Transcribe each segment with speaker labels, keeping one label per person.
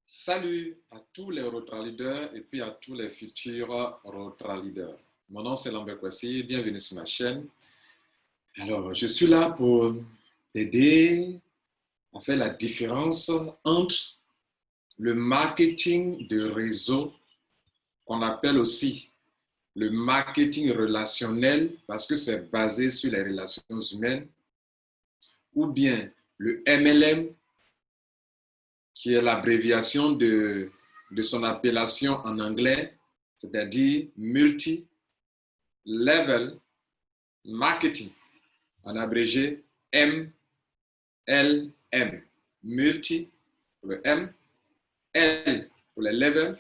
Speaker 1: Salut à tous les Rotra-leaders et puis à tous les futurs Rotra-leaders. Mon nom c'est Lambert Kwasi, bienvenue sur ma chaîne. Alors, je suis là pour t'aider à faire la différence entre le marketing de réseau, qu'on appelle aussi le marketing relationnel, parce que c'est basé sur les relations humaines, ou bien le MLM, qui est l'abréviation de son appellation en anglais, c'est-à-dire Multi-Level Marketing, en abrégé MLM. Multi pour le M, L pour le level,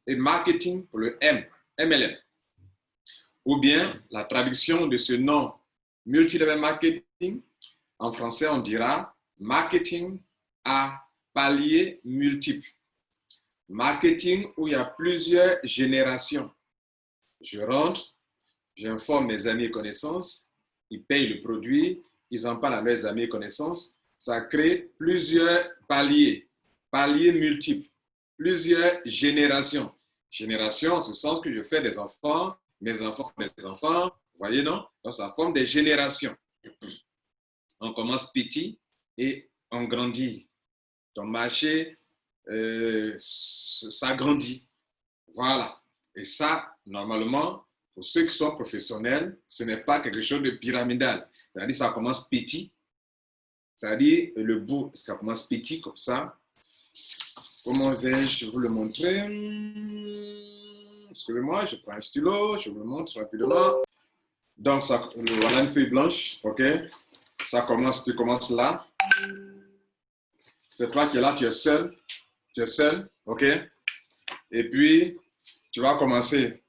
Speaker 1: et marketing pour le M, MLM. Ou bien la traduction de ce nom Multi-Level Marketing, en français on dira marketing à paliers multiples. Marketing où il y a plusieurs générations. Je rentre, j'informe mes amis et connaissances, ils payent le produit, ils en parlent à leurs amis et connaissances. Ça crée plusieurs paliers multiples, plusieurs générations. Génération, en ce sens que je fais des enfants, mes enfants font des enfants, vous voyez, non? Donc, ça forme des générations. On commence petit et on grandit. Ton marché s'agrandit. Voilà. Et ça, normalement, pour ceux qui sont professionnels, ce n'est pas quelque chose de pyramidal. C'est-à-dire ça commence petit. C'est-à-dire le bout, ça commence petit comme ça. Comment vais-je vous le montrer? Excusez-moi, je prends un stylo, je vous le montre rapidement. Donc, ça, voilà une feuille blanche, ok? Ça commence, tu commences là. C'est toi qui es là, tu es seul, ok? Et puis, tu vas commencer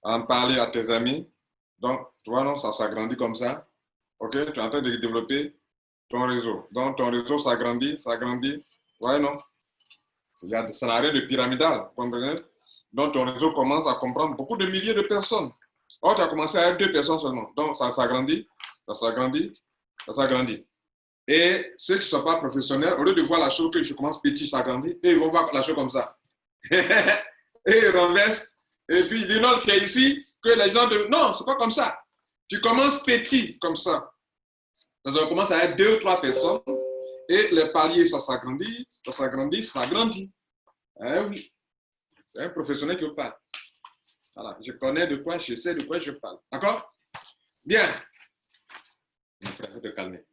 Speaker 1: à en parler à tes amis. Donc, tu vois, non, ça s'agrandit comme ça. Ok? Tu es en train de développer ton réseau. Donc, ton réseau s'agrandit. Ouais, non? Ça n'a rien de pyramidal, vous comprenez? Donc, ton réseau commence à comprendre beaucoup de milliers de personnes. Oh, tu as commencé à être 2 personnes seulement. Donc, ça s'agrandit. Et ceux qui ne sont pas professionnels, au lieu de voir la chose que je commence petit, s'agrandit, et ils vont voir la chose comme ça. Et ils renversent. Et puis, ils disent non, tu es ici, que les gens de... Non, c'est pas comme ça. Tu commences petit, comme ça. Ça commence à être 2 ou 3 personnes, et les paliers, ça s'agrandit. Eh oui, c'est un professionnel qui parle. Voilà, je connais de quoi, je sais de quoi je parle. D'accord? Bien. Il faut te calmer.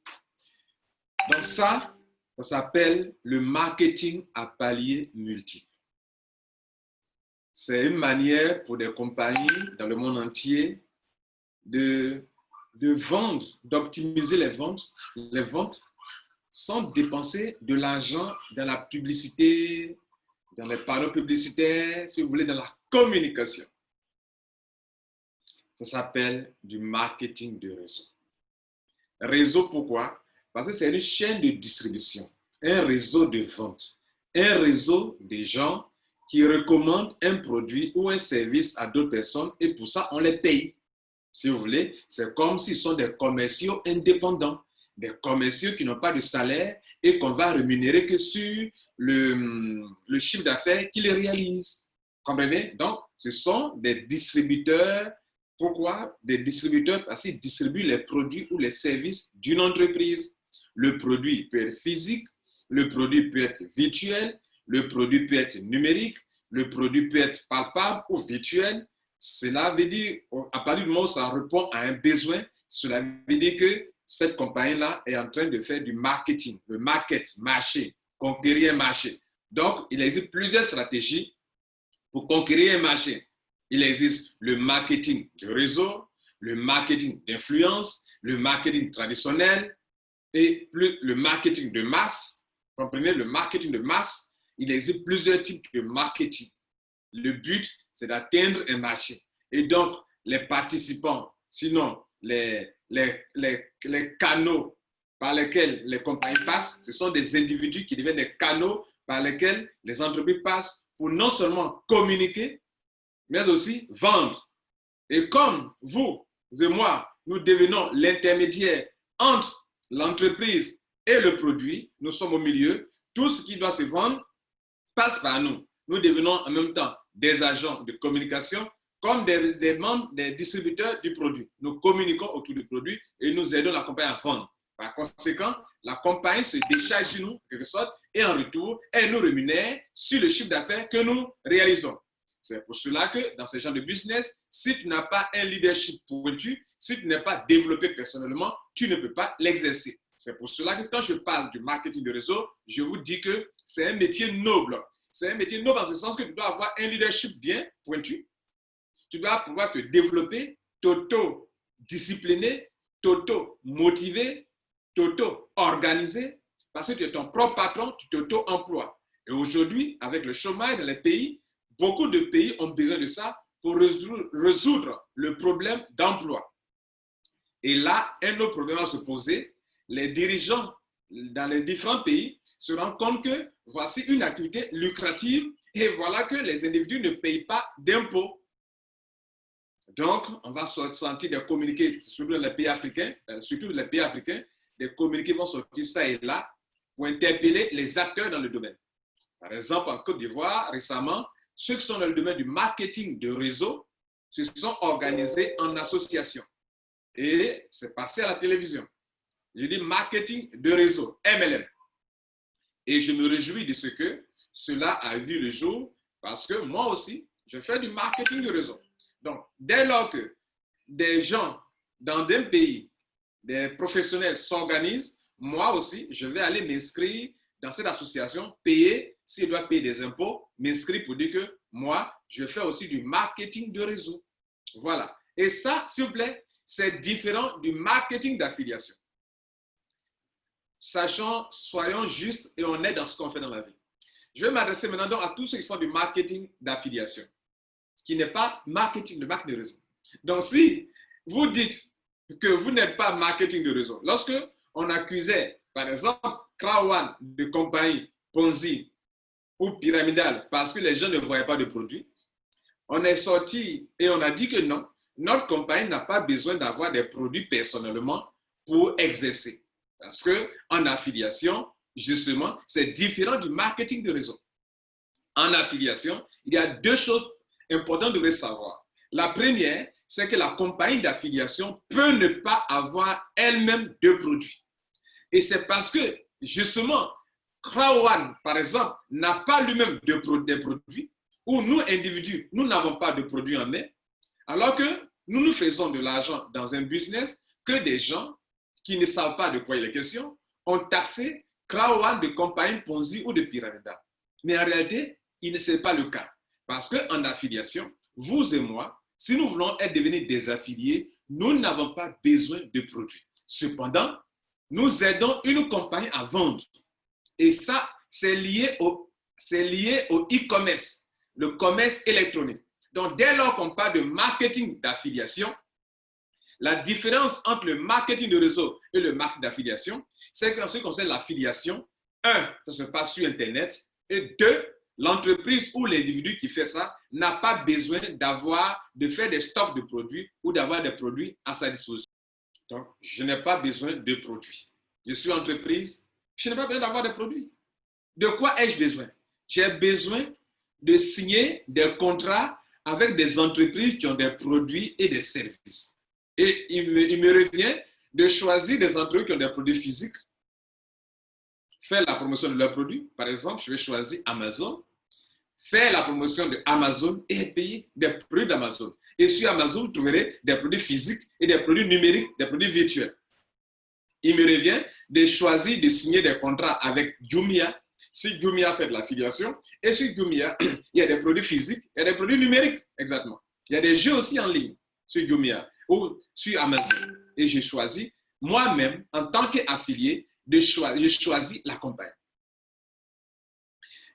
Speaker 1: Donc ça s'appelle le marketing à paliers multiples. C'est une manière pour des compagnies dans le monde entier de vendre, d'optimiser les ventes sans dépenser de l'argent dans la publicité, dans les panneaux publicitaires, si vous voulez, dans la communication. Ça s'appelle du marketing de réseau. Réseau, pourquoi? Parce que c'est une chaîne de distribution, un réseau de vente, un réseau de gens qui recommandent un produit ou un service à d'autres personnes et pour ça, on les paye. Si vous voulez, c'est comme s'ils sont des commerciaux indépendants, des commerciaux qui n'ont pas de salaire et qu'on va rémunérer que sur le chiffre d'affaires qu'ils réalisent. Comprenez? Donc, ce sont des distributeurs. Pourquoi? Des distributeurs parce qu'ils distribuent les produits ou les services d'une entreprise. Le produit peut être physique, le produit peut être virtuel, le produit peut être numérique, le produit peut être palpable ou virtuel. Cela veut dire, à partir du moment où ça répond à un besoin, cela veut dire que cette compagnie-là est en train de faire du marketing, le marché, conquérir un marché. Donc, il existe plusieurs stratégies pour conquérir un marché. Il existe le marketing de réseau, le marketing d'influence, le marketing traditionnel et le marketing de masse. Comprenez, le marketing de masse, il existe plusieurs types de marketing. Le but, c'est d'atteindre un marché. Et donc, les participants, sinon les canaux par lesquels les compagnies passent, ce sont des individus qui deviennent des canaux par lesquels les entreprises passent pour non seulement communiquer, mais aussi vendre. Et comme vous et moi, nous devenons l'intermédiaire entre l'entreprise et le produit, nous sommes au milieu, tout ce qui doit se vendre passe par nous. Nous devenons en même temps des agents de communication comme des membres des distributeurs du produit. Nous communiquons autour du produit et nous aidons la compagnie à vendre. Par conséquent, la compagnie se décharge sur nous, en quelque sorte, et en retour, elle nous rémunère sur le chiffre d'affaires que nous réalisons. C'est pour cela que dans ce genre de business, si tu n'as pas un leadership pointu, si tu n'es pas développé personnellement, tu ne peux pas l'exercer. C'est pour cela que quand je parle du marketing de réseau, je vous dis que c'est un métier noble. C'est un métier noble en ce sens que tu dois avoir un leadership bien pointu. Tu dois pouvoir te développer, t'auto-discipliner, t'auto-motiver, t'auto-organiser, parce que tu es ton propre patron, tu t'auto-emploies. Et aujourd'hui, avec le chômage dans les pays, beaucoup de pays ont besoin de ça pour résoudre le problème d'emploi. Et là, un autre problème va se poser. Les dirigeants dans les différents pays se rendent compte que voici une activité lucrative et voilà que les individus ne payent pas d'impôts. Donc, on va sortir des communiqués, surtout dans les pays africains, des communiqués vont sortir ça et là pour interpeller les acteurs dans le domaine. Par exemple, en Côte d'Ivoire, récemment, ceux qui sont dans le domaine du marketing de réseau se sont organisés en association. Et c'est passé à la télévision. Je dis marketing de réseau, MLM. Et je me réjouis de ce que cela a vu le jour parce que moi aussi, je fais du marketing de réseau. Donc, dès lors que des gens dans des pays, des professionnels s'organisent, moi aussi, je vais aller m'inscrire dans cette association, payer, s'il doit payer des impôts, m'inscrire pour dire que moi, je fais aussi du marketing de réseau. Voilà. Et ça, s'il vous plaît, c'est différent du marketing d'affiliation. Sachant, soyons justes et honnêtes dans ce qu'on fait dans la vie. Je vais m'adresser maintenant donc à tous ceux qui font du marketing d'affiliation, qui n'est pas marketing de marque de réseau. Donc, si vous dites que vous n'êtes pas marketing de réseau, lorsque on accusait, par exemple, Krawan de compagnie Ponzi ou pyramidale parce que les gens ne voyaient pas de produits, on est sorti et on a dit que non, notre compagnie n'a pas besoin d'avoir des produits personnellement pour exercer. Parce qu'en affiliation, justement, c'est différent du marketing de réseau. En affiliation, il y a deux choses importantes de savoir. La première, c'est que la compagnie d'affiliation peut ne pas avoir elle-même de produits. Et c'est parce que, justement, Krawan, par exemple, n'a pas lui-même des produits, ou nous, individus, nous n'avons pas de produits en main, alors que nous faisons de l'argent dans un business que des gens qui ne savent pas de quoi il est question ont taxé Krawan de compagnie Ponzi ou de pyramidale. Mais en réalité, il ne c'est pas le cas. Parce qu'en affiliation, vous et moi, si nous voulons devenir des affiliés, nous n'avons pas besoin de produits. Cependant, nous aidons une compagnie à vendre. Et ça, c'est lié au e-commerce, le commerce électronique. Donc, dès lors qu'on parle de marketing d'affiliation, la différence entre le marketing de réseau et le marketing d'affiliation, c'est qu'en ce qui concerne l'affiliation, un, ça se passe sur Internet, et deux, l'entreprise ou l'individu qui fait ça n'a pas besoin de faire des stocks de produits ou d'avoir des produits à sa disposition. Donc, je n'ai pas besoin de produits. Je suis entreprise, je n'ai pas besoin d'avoir des produits. De quoi ai-je besoin? J'ai besoin de signer des contrats avec des entreprises qui ont des produits et des services. Et il me revient de choisir des entreprises qui ont des produits physiques, faire la promotion de leurs produits. Par exemple, je vais choisir Amazon, faire la promotion de Amazon et payer des produits d'Amazon. Et sur Amazon, vous trouverez des produits physiques et des produits numériques, des produits virtuels. Il me revient de choisir de signer des contrats avec Jumia, si Jumia fait de l'affiliation, et sur Jumia, il y a des produits physiques, il y a des produits numériques, exactement. Il y a des jeux aussi en ligne sur Jumia ou sur Amazon. Et j'ai choisi, moi-même, en tant qu'affilié, j'ai choisi la compagnie.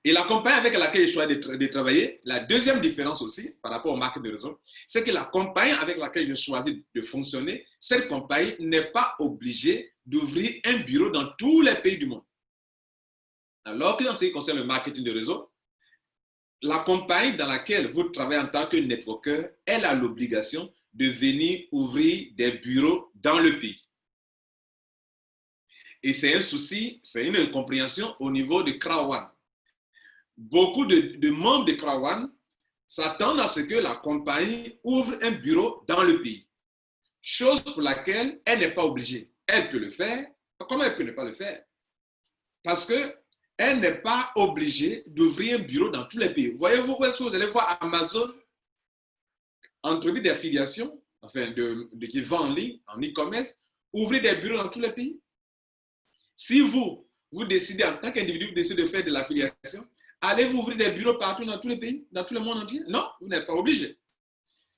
Speaker 1: Et la compagnie avec laquelle j'ai choisi de travailler, la deuxième différence aussi par rapport au marketing de réseau, c'est que la compagnie avec laquelle j'ai choisi de fonctionner, cette compagnie n'est pas obligée d'ouvrir un bureau dans tous les pays du monde. Alors qu'en ce qui concerne le marketing de réseau, la compagnie dans laquelle vous travaillez en tant que networker, elle a l'obligation de venir ouvrir des bureaux dans le pays. Et c'est un souci, c'est une incompréhension au niveau de Krawan. beaucoup de membres de Krawan s'attendent à ce que la compagnie ouvre un bureau dans le pays. Chose pour laquelle elle n'est pas obligée. Elle peut le faire. Comment elle peut ne pas le faire? Parce qu'elle n'est pas obligée d'ouvrir un bureau dans tous les pays. Voyez-vous, vous allez voir Amazon, entreprise d'affiliation, enfin qui vend en ligne, en e-commerce, ouvrir des bureaux dans tous les pays. Si vous décidez, en tant qu'individu, vous décidez de faire de l'affiliation, allez-vous ouvrir des bureaux partout dans tous les pays, dans tout le monde entier? Non, vous n'êtes pas obligé.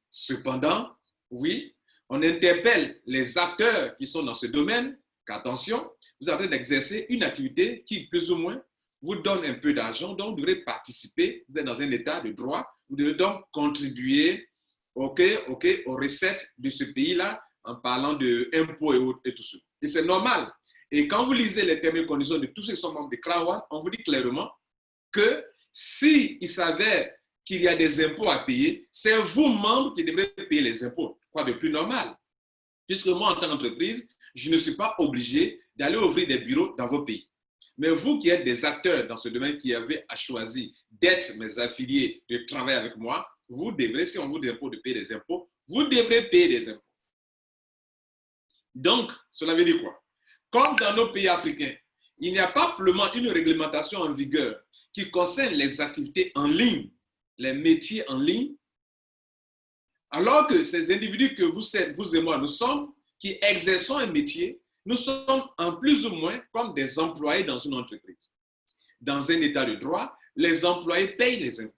Speaker 1: Cependant, oui, on interpelle les acteurs qui sont dans ce domaine qu'attention, vous avez d'exercer une activité qui, plus ou moins, vous donne un peu d'argent, donc vous devrez participer, vous êtes dans un état de droit, vous devez donc contribuer aux recettes de ce pays-là en parlant d'impôts et autres et tout ça. Et c'est normal. Et quand vous lisez les termes et conditions de tous ceux qui sont membres de Krawan, on vous dit clairement que s'il s'avère qu'il y a des impôts à payer, c'est vous, membres, qui devrez payer les impôts. Quoi de plus normal? Puisque moi, en tant qu'entreprise, je ne suis pas obligé d'aller ouvrir des bureaux dans vos pays. Mais vous qui êtes des acteurs dans ce domaine, qui avez à choisir d'être mes affiliés, de travailler avec moi, vous devrez, si on vous impose de payer des impôts, vous devrez payer des impôts. Donc, cela veut dire quoi? Comme dans nos pays africains, il n'y a pas simplement une réglementation en vigueur qui concerne les activités en ligne, les métiers en ligne, alors que ces individus que vous et moi, nous sommes, qui exerçons un métier, nous sommes en plus ou moins comme des employés dans une entreprise. Dans un état de droit, les employés payent les impôts.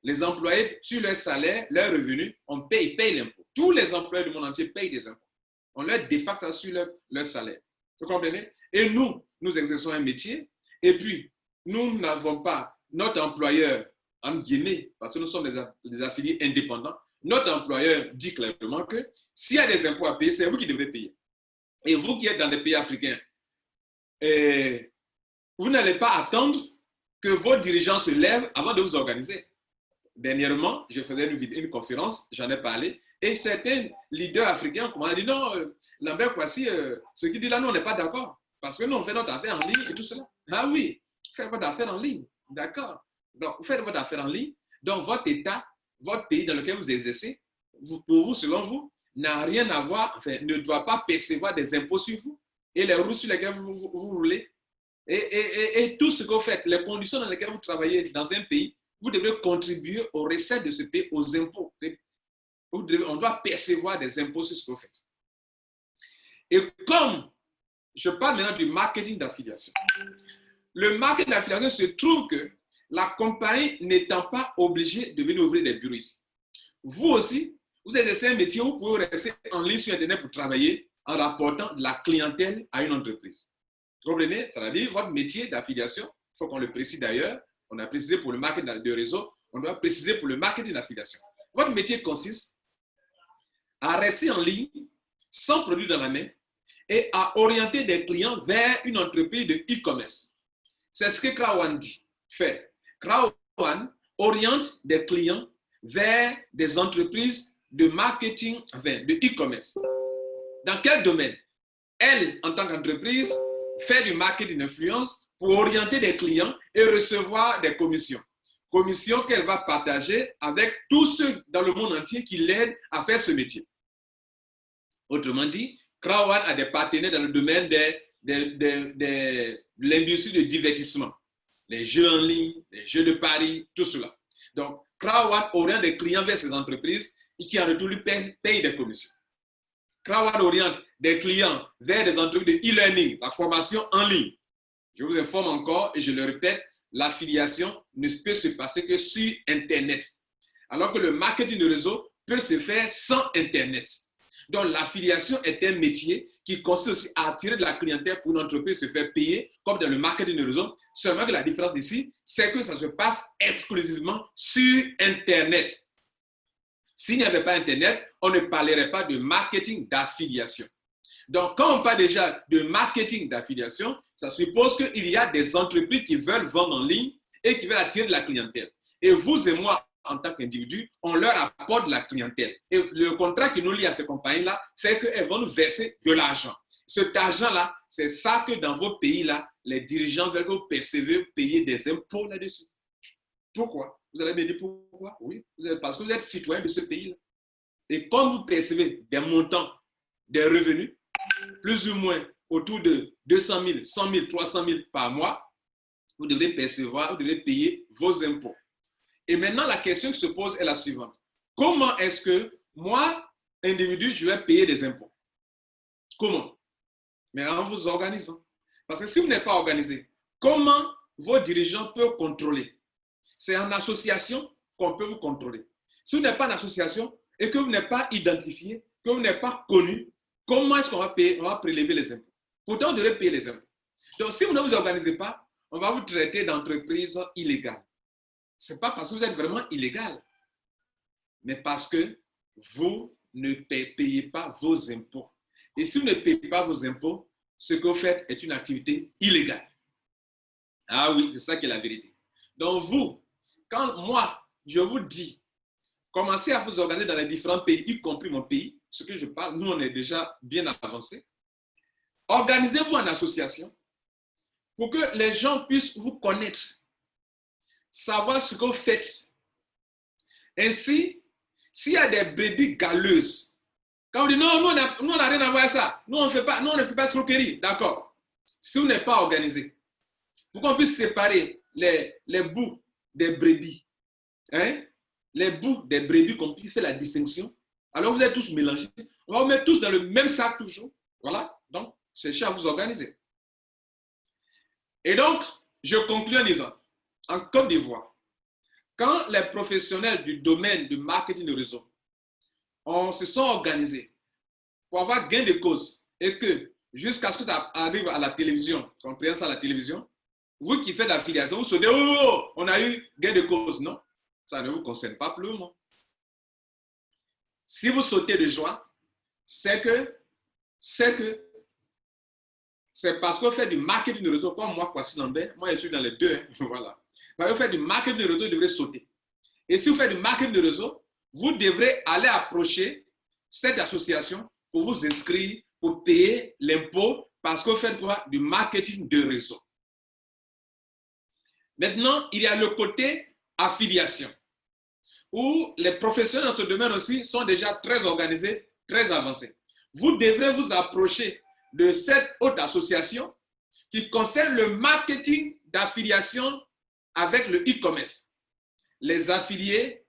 Speaker 1: Les employés, sur leur salaire, leur revenu, on payent l'impôt. Tous les employés du monde entier payent des impôts. On leur défacte sur leur salaire. Vous comprenez? Et nous exerçons un métier, et puis, nous n'avons pas notre employeur en Guinée, parce que nous sommes des affiliés indépendants. Notre employeur dit clairement que s'il y a des impôts à payer, c'est vous qui devrez payer. Et vous qui êtes dans les pays africains, vous n'allez pas attendre que vos dirigeants se lèvent avant de vous organiser. Dernièrement, je faisais une conférence, j'en ai parlé, et certains leaders africains m'ont dit non, Lambert Kouassi, ce qu'il dit là, nous, on n'est pas d'accord, parce que nous, on fait notre affaire en ligne et tout cela. Ah oui, faites votre affaire en ligne, d'accord. Donc, vous faites votre affaire en ligne, donc votre État, votre pays dans lequel vous exercez, pour vous, selon vous, n'a rien à voir, enfin, ne doit pas percevoir des impôts sur vous et les routes sur lesquelles vous roulez et tout ce que vous faites, les conditions dans lesquelles vous travaillez dans un pays, vous devrez contribuer aux recettes de ce pays, aux impôts. On doit percevoir des impôts sur ce que vous faites. Et comme je parle maintenant du marketing d'affiliation, le marketing d'affiliation se trouve que la compagnie n'étant pas obligée de venir ouvrir des bureaux ici. Vous aussi, vous exercez un métier où vous pouvez rester en ligne sur Internet pour travailler en rapportant de la clientèle à une entreprise. Vous comprenez? Ça veut dire votre métier d'affiliation, il faut qu'on le précise d'ailleurs, on a précisé pour le marketing de réseau, on doit préciser pour le marketing d'affiliation. Votre métier consiste à rester en ligne, sans produit dans la main, et à orienter des clients vers une entreprise de e-commerce. C'est ce que Krawan fait. Krawan oriente des clients vers des entreprises de marketing, enfin de e-commerce. Dans quel domaine? Elle, en tant qu'entreprise, fait du marketing d'influence pour orienter des clients et recevoir des commissions. Commissions qu'elle va partager avec tous ceux dans le monde entier qui l'aident à faire ce métier. Autrement dit, Krawan a des partenaires dans le domaine de l'industrie de divertissement. Les jeux en ligne, les jeux de paris, tout cela. Donc, Krawan oriente des clients vers ces entreprises et qui en retour lui payent des commissions. Krawan oriente des clients vers des entreprises de e-learning, la formation en ligne. Je vous informe encore et je le répète, l'affiliation ne peut se passer que sur Internet. Alors que le marketing de réseau peut se faire sans Internet. Donc, l'affiliation est un métier qui consiste aussi à attirer de la clientèle pour une entreprise se faire payer, comme dans le marketing de réseau. Seulement que la différence ici, c'est que ça se passe exclusivement sur Internet. S'il n'y avait pas Internet, on ne parlerait pas de marketing d'affiliation. Donc, quand on parle déjà de marketing d'affiliation, ça suppose qu'il y a des entreprises qui veulent vendre en ligne et qui veulent attirer de la clientèle. Et vous et moi, en tant qu'individus, on leur apporte de la clientèle. Et le contrat qui nous lie à ces compagnies-là fait qu'elles vont nous verser de l'argent. Cet argent-là, c'est ça que dans vos pays-là, les dirigeants veulent que vous percevez payer des impôts là-dessus. Pourquoi? Vous allez me dire pourquoi? Oui, parce que vous êtes citoyen de ce pays-là. Et comme vous percevez des montants, des revenus, plus ou moins autour de 200 000, 100 000, 300 000 par mois, vous devez percevoir, vous devez payer vos impôts. Et maintenant, la question qui se pose est la suivante. Comment est-ce que moi, individu, je vais payer des impôts? Comment? Mais en vous organisant. Parce que si vous n'êtes pas organisé, comment vos dirigeants peuvent contrôler? C'est en association qu'on peut vous contrôler. Si vous n'êtes pas en association et que vous n'êtes pas identifié, que vous n'êtes pas connu, comment est-ce qu'on va payer? On va prélever les impôts. Pourtant, on devrait payer les impôts. Donc, si vous ne vous organisez pas, on va vous traiter d'entreprise illégale. Ce n'est pas parce que vous êtes vraiment illégal, mais parce que vous ne payez pas vos impôts. Et si vous ne payez pas vos impôts, ce que vous faites est une activité illégale. Ah oui, c'est ça qui est la vérité. Donc vous, quand moi, je vous dis, commencez à vous organiser dans les différents pays, y compris mon pays, ce que je parle, nous on est déjà bien avancé. Organisez-vous en association pour que les gens puissent vous connaître, savoir ce que vous faites. Ainsi, s'il y a des brebis galeuses, quand on dit non, nous on n'a rien à voir avec ça, nous on ne fait pas escroquerie, d'accord. Si vous n'êtes pas organisé, pour qu'on puisse séparer les bouts des brebis, hein, les bouts des brebis, qu'on puisse faire la distinction, alors vous êtes tous mélangés, on va vous mettre tous dans le même sac toujours, voilà, donc cherchez à vous organiser. Et donc, je conclue en disant, en Côte d'Ivoire, quand les professionnels du domaine du marketing de réseau se sont organisés pour avoir gain de cause et que jusqu'à ce que ça arrive à la télévision, qu'on présente ça à la télévision, vous qui faites l'affiliation, vous sautez, oh, on a eu gain de cause. Non, ça ne vous concerne pas plus, moi. Si vous sautez de joie, c'est parce qu'on fait du marketing de réseau, comme moi, Kwasi Lambert, moi je suis dans les deux, hein, voilà. Quand vous faites du marketing de réseau, vous devrez sauter. Et si vous faites du marketing de réseau, vous devrez aller approcher cette association pour vous inscrire, pour payer l'impôt, parce que vous faites quoi? Du marketing de réseau. Maintenant, il y a le côté affiliation, où les professionnels dans ce domaine aussi sont déjà très organisés, très avancés. Vous devrez vous approcher de cette haute association qui concerne le marketing d'affiliation avec le e-commerce. Les affiliés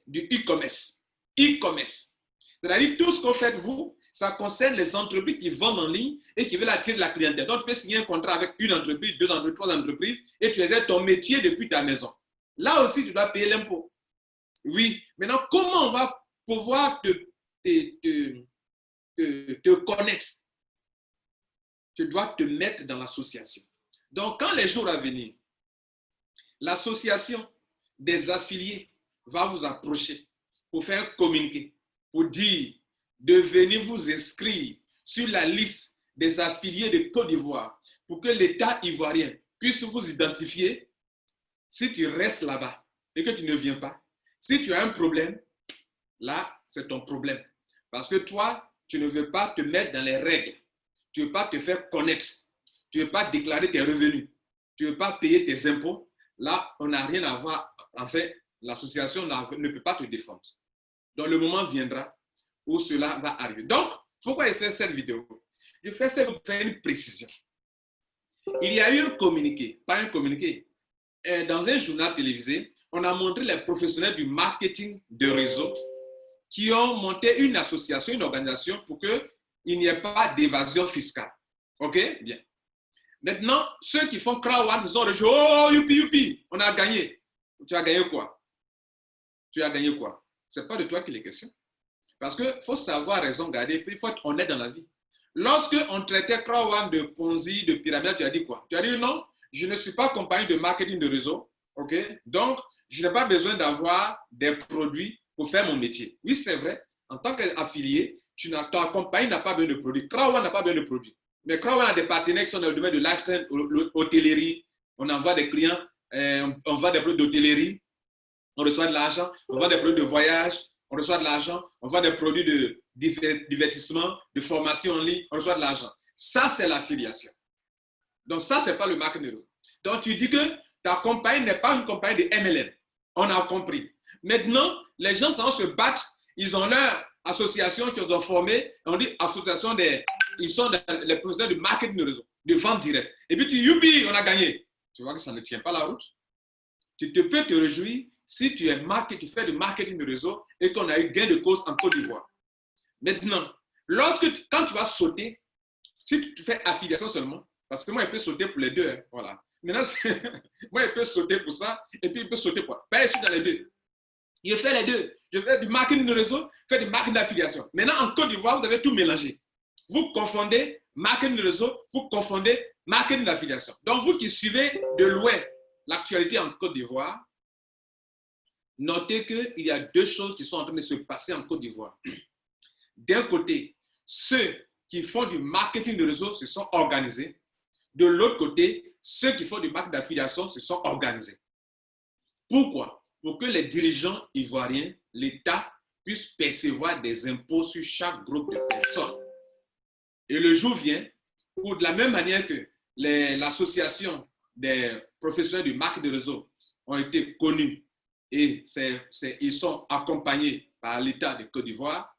Speaker 1: du e-commerce. E-commerce. C'est-à-dire tout ce que vous faites, vous, ça concerne les entreprises qui vendent en ligne et qui veulent attirer la clientèle. Donc, tu peux signer un contrat avec une entreprise, deux entreprises, trois entreprises et tu exerces ton métier depuis ta maison. Là aussi, tu dois payer l'impôt. Oui. Maintenant, comment on va pouvoir te connaître? Tu dois te mettre dans l'association. Donc, quand les jours à venir, l'association des affiliés va vous approcher pour faire un communiqué, pour dire de venir vous inscrire sur la liste des affiliés de Côte d'Ivoire pour que l'État ivoirien puisse vous identifier. Si tu restes là-bas et que tu ne viens pas, si tu as un problème, là, c'est ton problème. Parce que toi, tu ne veux pas te mettre dans les règles. Tu ne veux pas te faire connaître. Tu ne veux pas déclarer tes revenus. Tu ne veux pas payer tes impôts. Là, on n'a rien à voir. En fait, l'association ne peut pas te défendre. Donc, le moment viendra où cela va arriver. Donc, pourquoi je fais cette vidéo? Je fais ça pour faire une précision. Il y a eu un communiqué, pas un communiqué. Dans un journal télévisé, on a montré les professionnels du marketing de réseau qui ont monté une association, une organisation pour qu'il n'y ait pas d'évasion fiscale. OK? Bien. Maintenant, ceux qui font crowdfunding, ils ont rejoint, oh, youpi, youpi, on a gagné. Tu as gagné quoi? Tu as gagné quoi? Ce n'est pas de toi qu'il est question. Parce qu'il faut savoir raison garder, puis il faut être honnête dans la vie. Lorsque on traitait crowdfunding de Ponzi, de pyramide, tu as dit quoi? Tu as dit non, je ne suis pas compagnie de marketing de réseau, ok? Donc, je n'ai pas besoin d'avoir des produits pour faire mon métier. Oui, c'est vrai, en tant qu'affilié, ta compagnie n'a pas besoin de produits. Crowdfunding n'a pas besoin de produits. Mais crowdfunding a des partenaires qui sont dans le domaine de lifestyle, hôtellerie, on envoie des clients, on vend des produits d'hôtellerie, on reçoit de l'argent, on vend des produits de voyage, on reçoit de l'argent, on vend des produits de divertissement, de formation en ligne, on reçoit de l'argent. Ça, c'est l'affiliation. Donc, ça, ce n'est pas le marketing. Donc, tu dis que Ta compagnie n'est pas une compagnie de MLM. On a compris. Maintenant, les gens se battent. Ils ont leur association qu'ils ont formée. On dit association des... Ils sont les professionnels de marketing de réseau, de vente directe. Et puis tu dis, youpi, on a gagné. Tu vois que ça ne tient pas la route. Tu peux te réjouir si tu fais du marketing de réseau et qu'on a eu gain de cause en Côte d'Ivoire. Maintenant, quand tu vas sauter, si tu fais affiliation seulement, parce que moi, il peut sauter pour les deux. Hein, voilà. Maintenant, moi, il peut sauter pour ça et puis il peut sauter pour... Ben, je suis dans les deux. Je fais les deux. Je fais du marketing de réseau, je fais du marketing d'affiliation. Maintenant, en Côte d'Ivoire, vous avez tout mélangé. Vous confondez marketing de réseau, vous confondez marketing d'affiliation. Donc, vous qui suivez de loin l'actualité en Côte d'Ivoire, notez qu'il y a deux choses qui sont en train de se passer en Côte d'Ivoire. D'un côté, ceux qui font du marketing de réseau se sont organisés. De l'autre côté, ceux qui font du marketing d'affiliation se sont organisés. Pourquoi? Pour que les dirigeants ivoiriens, l'État, puissent percevoir des impôts sur chaque groupe de personnes. Et le jour vient où, de la même manière que l'association des professionnels du marketing de réseau ont été connus et ils sont accompagnés par l'État de Côte d'Ivoire,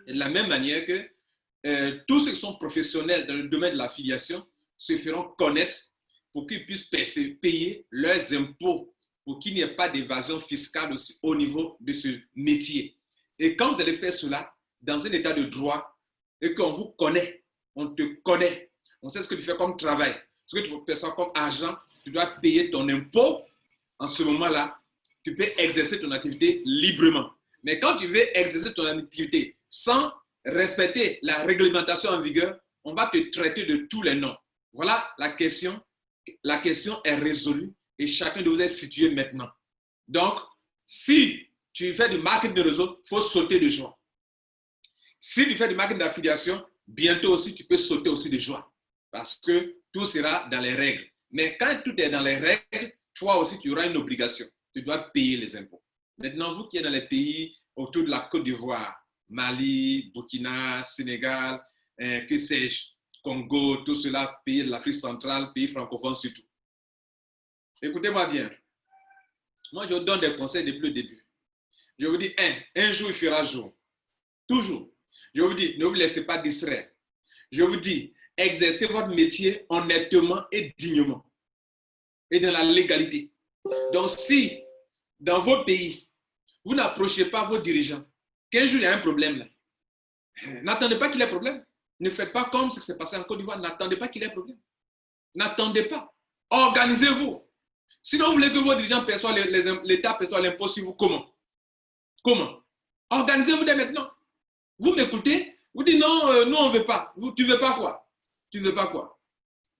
Speaker 1: et de la même manière que tous ceux qui sont professionnels dans le domaine de l'affiliation se feront connaître pour qu'ils puissent payer leurs impôts, pour qu'il n'y ait pas d'évasion fiscale aussi au niveau de ce métier. Et quand vous allez faire cela dans un état de droit, et qu'on vous connaît, on te connaît, on sait ce que tu fais comme travail, ce que tu perçois comme argent, tu dois payer ton impôt. En ce moment-là, tu peux exercer ton activité librement. Mais quand tu veux exercer ton activité sans respecter la réglementation en vigueur, on va te traiter de tous les noms. Voilà la question. La question est résolue et chacun de vous est situé maintenant. Donc, si tu fais du marketing de réseau, il faut sauter de joie. Si tu fais du marketing d'affiliation, bientôt aussi, tu peux sauter aussi de joie parce que tout sera dans les règles. Mais quand tout est dans les règles, toi aussi, tu auras une obligation. Tu dois payer les impôts. Maintenant, vous qui êtes dans les pays autour de la Côte d'Ivoire, Mali, Burkina, Sénégal, que sais-je, Congo, tout cela, pays de l'Afrique centrale, pays francophones surtout. Écoutez-moi bien. Moi, je vous donne des conseils depuis le début. Je vous dis, un jour, il fera jour. Toujours. Je vous dis, ne vous laissez pas distraire. Je vous dis, exercez votre métier honnêtement et dignement. Et dans la légalité. Donc, si dans vos pays, vous n'approchez pas vos dirigeants, qu'un jour il y a un problème là, n'attendez pas qu'il y ait problème. Ne faites pas comme ce qui s'est passé en Côte d'Ivoire. N'attendez pas qu'il y ait problème. N'attendez pas. Organisez-vous. Sinon, vous voulez que vos dirigeants perçoivent l'État perçoive l'impôt sur vous. Comment? Comment? Organisez-vous dès maintenant. Vous m'écoutez, vous dites non, nous on ne veut pas. Tu ne veux pas quoi? Tu ne veux pas quoi?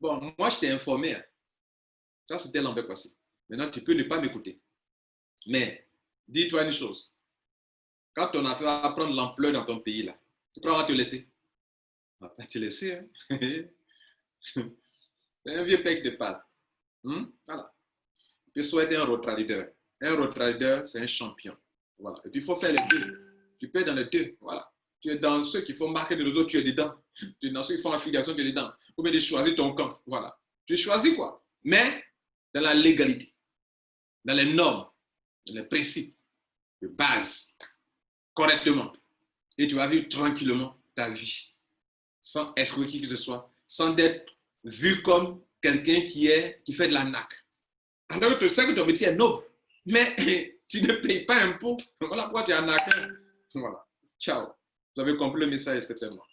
Speaker 1: Bon, moi je t'ai informé. Hein. Ça c'était l'an passé. Maintenant, tu peux ne pas m'écouter. Mais, dis-toi une chose. Quand ton affaire va prendre l'ampleur dans ton pays, là, tu crois qu'on va te laisser? On ne va pas te laisser. Hein? C'est un vieux pec de pâle. Voilà. Tu peux souhaiter un road trader. Un road trader, c'est un champion. Voilà. Et puis, il faut faire les deux. Tu peux être dans les deux. Voilà. Tu es dans ceux qui font marquer de réseau, tu es dedans. Tu es dans ceux qui font affiliation, tu es dedans. Ou bien tu choisis ton camp. Voilà. Tu choisis quoi? Mais dans la légalité, dans les normes, dans les principes de base, correctement. Et tu vas vivre tranquillement ta vie, sans exclure qui que ce soit, sans être vu comme quelqu'un qui fait de la nac. Alors que tu sais que ton métier est noble, mais tu ne payes pas impôt. Voilà pourquoi tu es un naquin. Voilà. Ciao. Vous avez compris le message, certainement.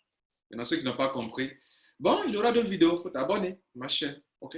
Speaker 1: Maintenant, ceux qui n'ont pas compris, bon, il y aura d'autres vidéos, il faut t'abonner, ma chaîne. OK?